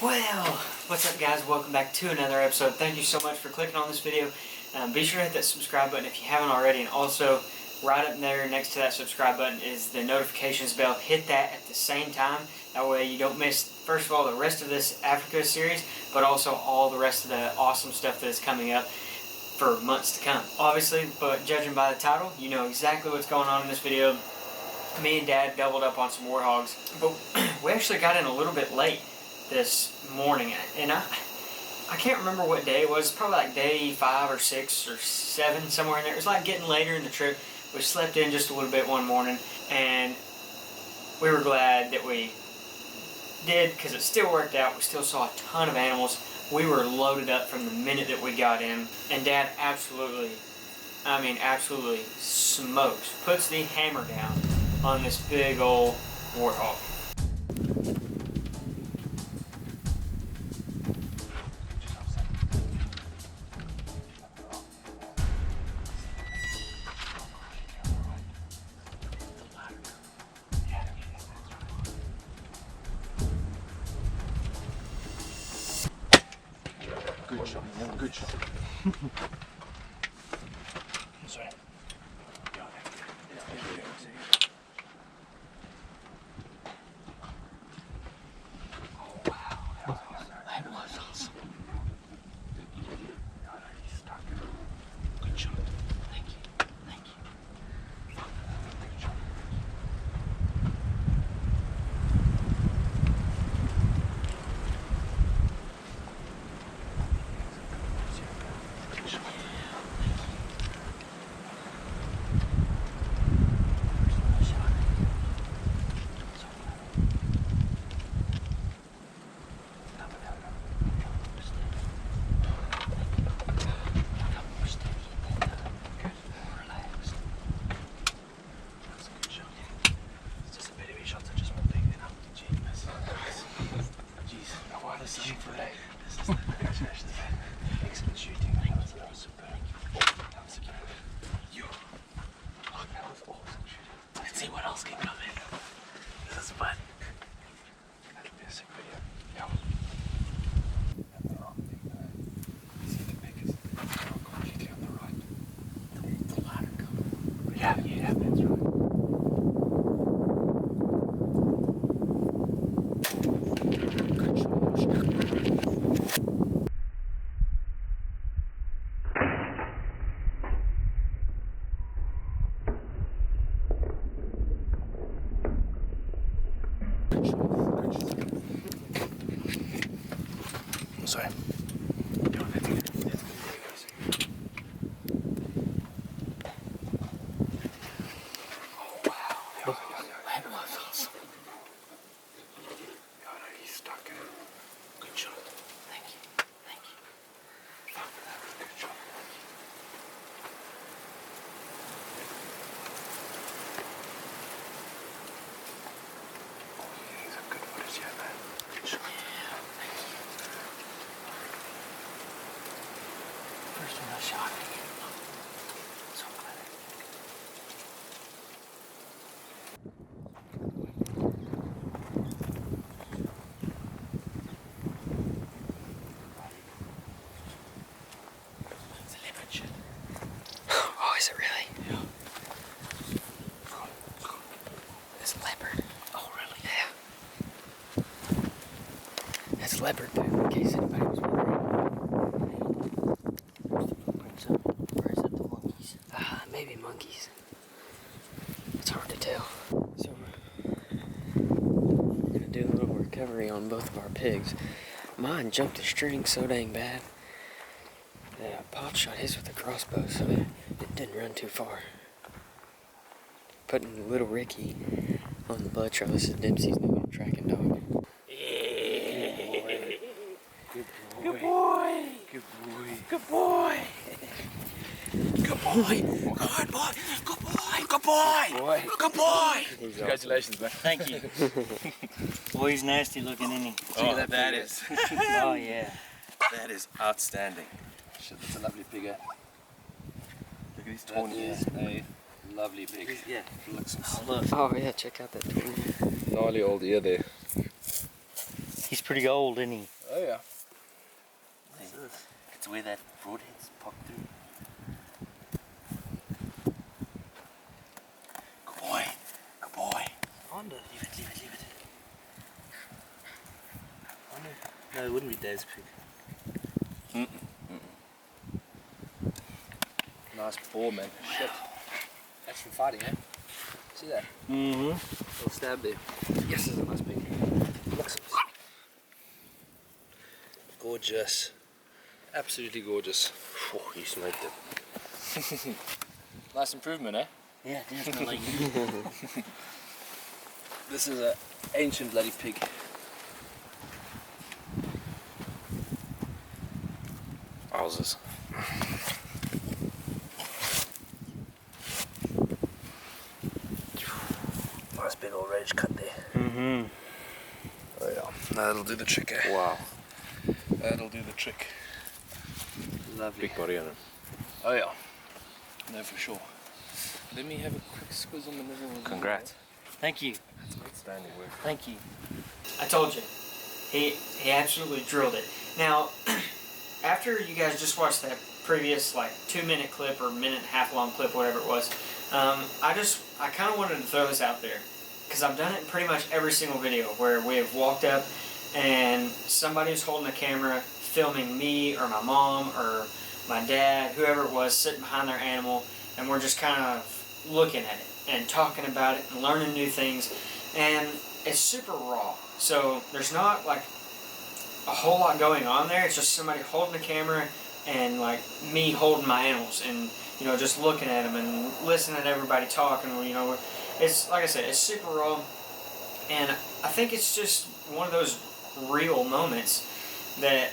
Well, what's up guys? Welcome back to another episode. Thank you so much for clicking on this video. Be sure to hit that subscribe button if you haven't already, and also right up there next to that subscribe button is the notifications bell. Hit that at the same time. That way you don't miss, first of all, the rest of this Africa series, but also all the rest of the awesome stuff that is coming up for months to come. Obviously, but judging by the title, you know exactly what's going on in this video. Me and Dad doubled up on some warthogs, but we actually got in a little bit late this morning, and I can't remember what day it was. Probably like day 5 or 6 or 7, somewhere in there. It was like getting later in the trip. We slept in just a little bit one morning, and we were glad that we did, because it still worked out. We still saw a ton of animals. We were loaded up from the minute that we got in, and Dad absolutely smokes, puts the hammer down on this big old warthog. Good shot, man. Good shot. Sorry. Oh, wow. That was awesome. Good shot. Thank you. Thank you. Good shot. Excellent shooting. That was super. That was good. That was awesome shooting. Let's see what else can come in. This is fun. That'll be a sick video. Yeah. And the wrong thing there. See the biggest. Completely on the right. The ladder cover. Yeah, that's right. Good shot. Sorry. Oh wow. That was awesome. God, he's stuck in it. Good shot. Thank you. Thank you. Fuck, that was a good shot. Oh, he's a good footage, yeah, man. Good shot. First one I shot. So glad. It's a leopard shit. Oh, is it really? Yeah. It's a leopard. Oh, really? Yeah. It's leopard poop, in case anybody was wondering. Or is it the monkeys? Maybe monkeys. It's hard to tell. So we're gonna do a little recovery on both of our pigs. Mine jumped the string so dang bad that Pop shot his with a crossbow, so it didn't run too far. Putting little Ricky on the blood trail. This is Dempsey's new tracking dog. Good boy. Good boy. Good boy. Good boy. Good boy. Good boy. Good boy. Good boy. Congratulations, man. Thank you. Boy, he's nasty looking, isn't he? Oh, that is. Oh yeah. That is outstanding. Shit, that's a lovely pig. Look at these torn ears. A lovely pig. Yeah. Looks Oh, look. Oh yeah, check out that torn ear. gnarly old ear there. He's pretty old, isn't he? Oh yeah. It's where that Broadheads pop through. Good boy. Good boy. Honda. Leave it, leave it, leave it. No, it wouldn't be Dad's pig. Nice ball, man. Shit. That's from fighting, eh? See that? Mm-hmm. Little stab there. Yes, this is a nice pig. Looks gorgeous. Absolutely gorgeous. Oh, you smoked it. Nice improvement, eh? Yeah, definitely. This is an ancient bloody pig. Wowzers. Nice big old rage cut there. Mm-hmm. Oh yeah. That'll do the trick, eh? Wow. That'll do the trick. Lovely. Big body on him. Oh yeah. No, for sure. Let me have a quick squiz on the middle. Congrats. Thank you. Outstanding work. Thank you. I told you. He absolutely drilled it. Now, after you guys just watched that previous like 2-minute clip or minute and a half long clip, whatever it was, I kind of wanted to throw this out there because I've done it in pretty much every single video where we have walked up and somebody's holding a camera filming me or my mom or my dad, whoever it was, sitting behind their animal, and we're just kind of looking at it and talking about it and learning new things, and it's super raw. So there's not like a whole lot going on there. It's just somebody holding the camera and like me holding my animals and, you know, just looking at them and listening to everybody talk. And, you know, it's like I said, it's super raw, and I think it's just one of those real moments that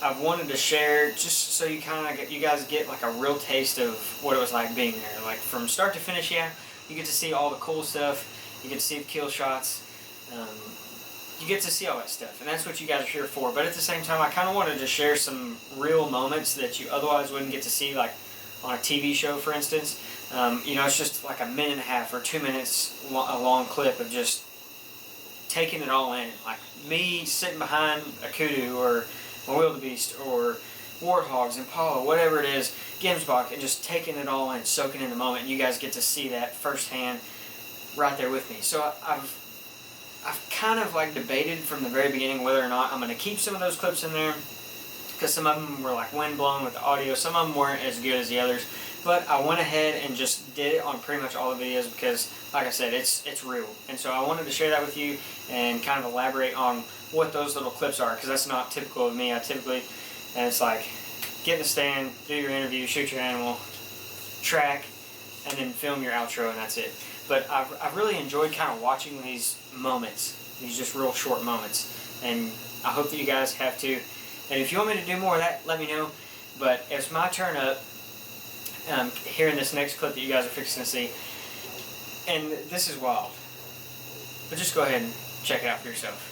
I've wanted to share, just so you guys get like a real taste of what it was like being there. Like from start to finish, yeah, you get to see all the cool stuff. You get to see the kill shots. You get to see all that stuff, and that's what you guys are here for. But at the same time, I kind of wanted to share some real moments that you otherwise wouldn't get to see, like on a TV show, for instance. You know, it's just like a minute and a half or 2 minutes a long clip of just taking it all in. Like me sitting behind a kudu or a wildebeest or warthogs, impala, whatever it is, Gemsbok, and just taking it all in, soaking in the moment. And you guys get to see that firsthand right there with me. So I've kind of like debated from the very beginning whether or not I'm going to keep some of those clips in there, because some of them were like wind blown with the audio, some of them weren't as good as the others, but I went ahead and just did it on pretty much all the videos because, like I said, it's real. And so I wanted to share that with you and kind of elaborate on what those little clips are, because that's not typical of me. I typically, and it's like, get in the stand, do your interview, shoot your animal, track, and then film your outro, and that's it. But I've really enjoyed kind of watching these moments, these just real short moments, and I hope that you guys have too. And if you want me to do more of that, let me know. But it's my turn up here in this next clip that you guys are fixing to see, and this is wild. But just go ahead and check it out for yourself.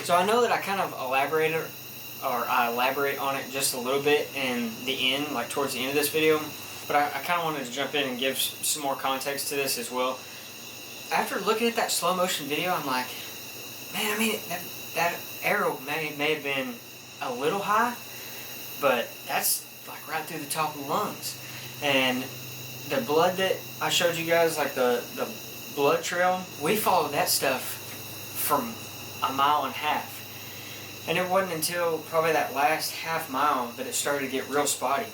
So I know that I kind of I elaborate on it just a little bit in the end, like towards the end of this video, but I kind of wanted to jump in and give some more context to this as well. After looking at that slow motion video, I'm like, man, I mean, that arrow may have been a little high, but that's like right through the top of the lungs. And the blood that I showed you guys, like the blood trail, we followed that stuff from 1.5 miles. And it wasn't until probably that last half mile that it started to get real spotty.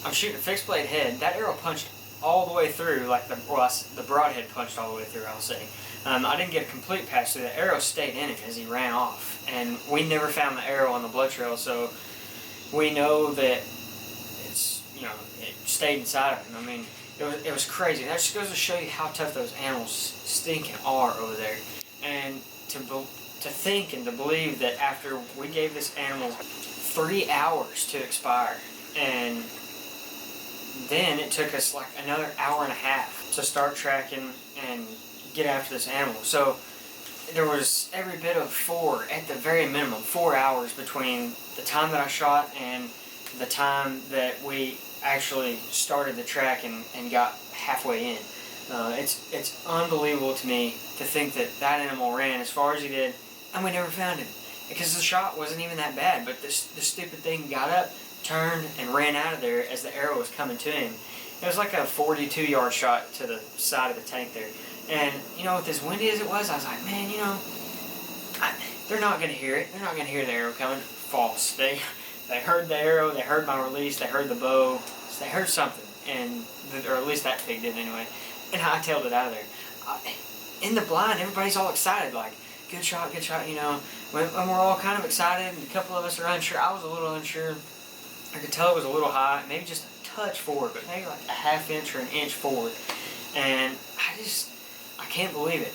I'm shooting a fixed blade head. That arrow punched all the way through, like the broadhead punched all the way through, I'll say. I didn't get a complete pass through. The arrow stayed in him as he ran off. And we never found the arrow on the blood trail, so we know that it's, you know, it stayed inside of him. I mean, it was crazy. That just goes to show you how tough those animals stinking are over there. And to think and to believe that after we gave this animal 3 hours to expire, and then it took us like another 1.5 hours to start tracking and get after this animal. So there was every bit of at the very minimum, 4 hours between the time that I shot and the time that we actually started the track and got halfway in. It's unbelievable to me to think that animal ran as far as he did, and we never found him. Because the shot wasn't even that bad, but the stupid thing got up, turned, and ran out of there as the arrow was coming to him. It was like a 42-yard shot to the side of the tank there. And, you know, with as windy as it was, I was like, man, you know, they're not going to hear it. They're not going to hear the arrow coming. False. They heard the arrow, they heard my release, they heard the bow, so they heard something, or at least that pig did anyway, and I tailed it out of there. In the blind, everybody's all excited, like, good shot, you know. When we're all kind of excited, and a couple of us are unsure, I was a little unsure. I could tell it was a little high, maybe just a touch forward, but maybe like a 1/2 inch or 1 inch forward. And I can't believe it.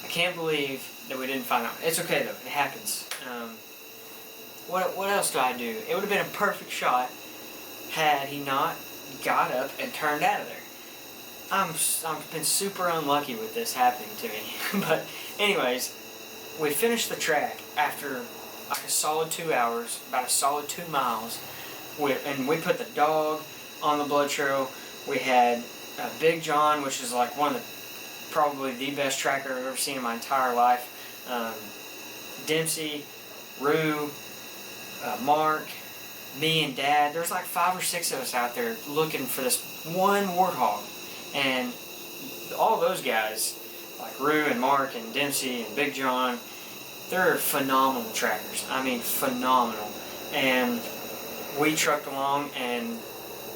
I can't believe that we didn't find out. It's okay though, it happens. What else do I do? It would have been a perfect shot had he not got up and turned out of there. I've been super unlucky with this happening to me. But anyways, we finished the track after like a solid 2 hours, about a solid 2 miles. And we put the dog on the blood trail. We had Big John, which is like probably the best tracker I've ever seen in my entire life. Dempsey, Rue, Mark, me and Dad. There's like 5 or 6 of us out there looking for this one warthog. And all those guys, like Rue and Mark and Dempsey and Big John, they're phenomenal trackers. I mean, phenomenal. And we trucked along and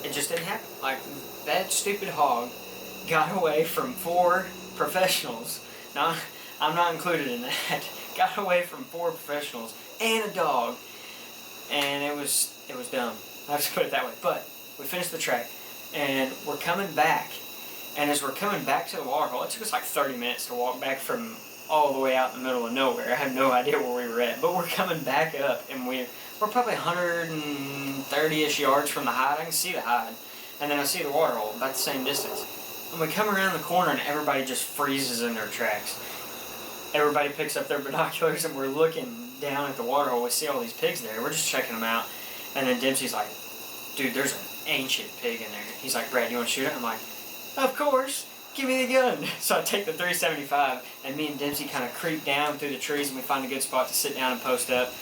it just didn't happen. Like, that stupid hog got away from 4 professionals. Now, I'm not included in that. Got away from 4 professionals and a dog. And it was dumb. I have to put it that way. But we finished the track and we're coming back. And as we're coming back to the waterhole, it took us like 30 minutes to walk back from all the way out in the middle of nowhere. I have no idea where we were at. But we're coming back up and we're probably 130-ish yards from the hide. I can see the hide. And then I see the waterhole about the same distance. And we come around the corner and everybody just freezes in their tracks. Everybody picks up their binoculars and we're looking down at the waterhole. We see all these pigs there. We're just checking them out. And then Dempsey's like, dude, there's an ancient pig in there. He's like, Brad, you want to shoot it? I'm like, of course. Give me the gun. So I take the 375 and me and Dempsey kind of creep down through the trees and we find a good spot to sit down and post up.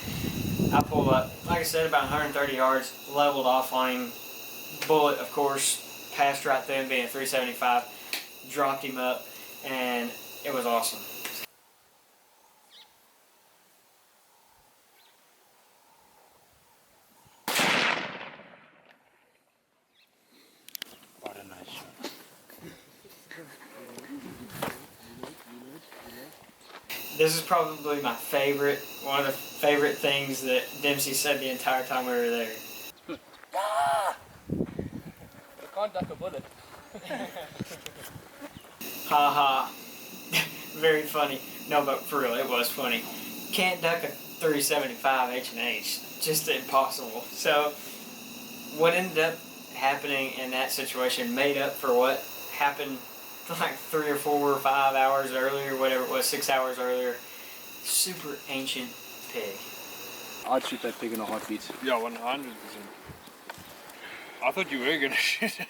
I pull up, like I said, about 130 yards, leveled off on him. Bullet, of course, passed right then, being a 375. Dropped him up, and it was awesome. What a nice shot. This is probably my favorite, one of the favorite things that Dempsey said the entire time we were there. Ah! I can't duck a bullet. Ha ha. Very funny. No, but for real, it was funny. Can't duck a 375 H&H. Just impossible. So, what ended up happening in that situation made up for what happened like 3 or 4 or 5 hours earlier, whatever it was, 6 hours earlier. super ancient pig. I'd shoot that pig in a heartbeat. Yeah, 100%. I thought you were gonna shoot it.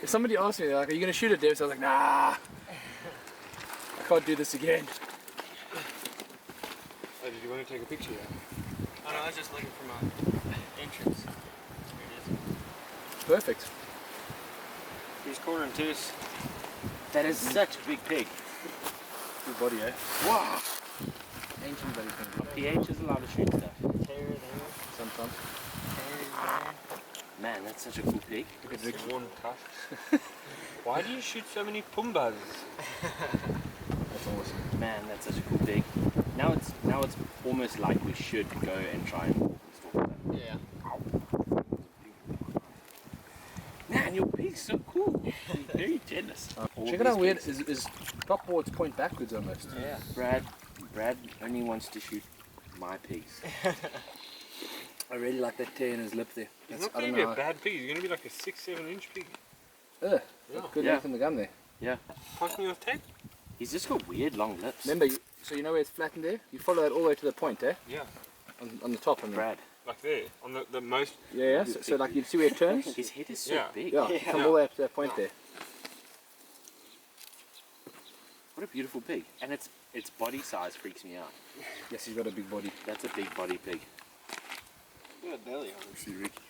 If somebody asked me, like, are you going to shoot it, Dave? So I was like, nah. I can't do this again. Oh, did you want to take a picture? Oh no, I was just looking for my entrance. Here it is. Perfect. He's cornering tooth. That is such a big pig. Good body, eh? Wow. Ancient bloody thing. PH is allowed to shoot stuff. Tear there, Sometimes. tear there. Man, that's such a cool pig. Look at this one tusk. Why do you shoot so many pumbas? That's awesome. Man, that's such a cool pig. Now it's almost like we should go and try and stalk that. Yeah. Man, your pig's so cool. I'm very jealous. Check it out, weird. Is top boards point backwards almost. Yeah. Brad only wants to shoot my pigs. I really like that tear in his lip there. He's That's- not going to be a bad pig. He's going to be like a 6-7 inch pig. Ugh, Yeah. good Yeah. length in the gun there. Yeah. Punch me with tape? He's just got weird long lips. Remember, so you know where it's flattened there? You follow that all the way to the point, eh? Yeah. On the top, I mean. Brad, Like there. On the most. Yeah. So like you see where it turns? his head is so Yeah. big. Yeah, you come all the way up to that point there. What a beautiful pig. And its body size freaks me out. Yes, he's got a big body. That's a big body pig. Look at that belly on him. See Ricky.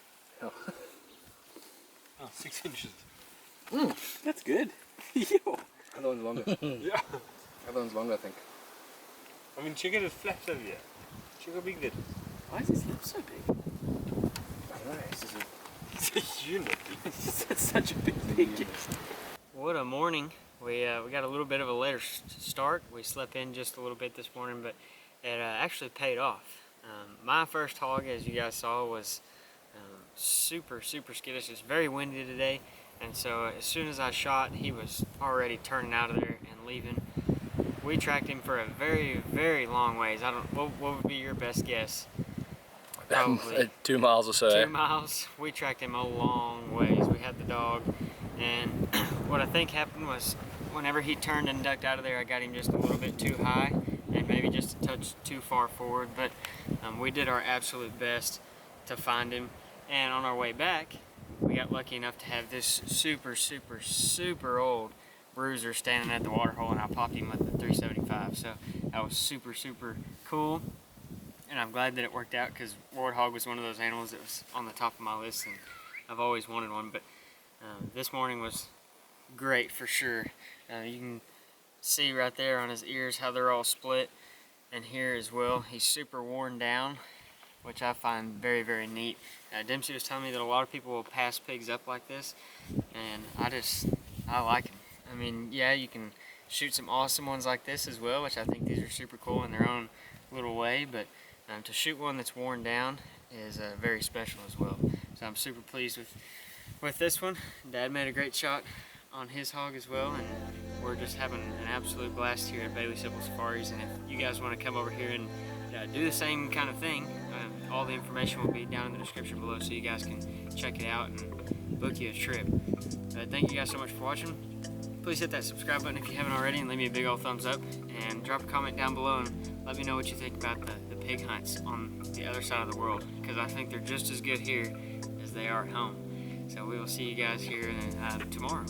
Oh. Oh, 6 inches. That's good. Yo. Other one's longer. Yeah. Other one's longer, I think. I mean, check out his flaps over here. Check how big that is. Why is his lip so big? I don't know, it's just It's a unit. That's such a big pig. What a morning. We got a little bit of a later start. We slept in just a little bit this morning, but it actually paid off. My first hog, as you guys saw, was super skittish. It's very windy today, and so as soon as I shot, he was already turning out of there and leaving. We tracked him for a very long ways. I don't. What would be your best guess? Probably 2 miles or so. 2 miles. We tracked him a long ways. We had the dog, and what I think happened was whenever he turned and ducked out of there, I got him just a little bit too high and maybe just a touch too far forward, but we did our absolute best to find him. And on our way back, we got lucky enough to have this super old bruiser standing at the water hole, and I popped him with the 375. So that was super cool, and I'm glad that it worked out, because warthog was one of those animals that was on the top of my list, and I've always wanted one. But this morning was great for sure. You can see right there on his ears how they're all split, and here as well. He's super worn down, which I find very neat. Dempsey was telling me that a lot of people will pass pigs up like this, and I like them. I mean, yeah, you can shoot some awesome ones like this as well, which I think these are super cool in their own little way, but to shoot one that's worn down is very special as well. So I'm super pleased with this one. Dad made a great shot on his hog as well, and we're just having an absolute blast here at Bailey Sippel Safaris. And if you guys want to come over here and do the same kind of thing, all the information will be down in the description below, so you guys can check it out and book you a trip. Thank you guys so much for watching. Please hit that subscribe button if you haven't already, and leave me a big old thumbs up, and drop a comment down below and let me know what you think about the pig hunts on the other side of the world, because I think they're just as good here as they are at home. So we will see you guys here tomorrow.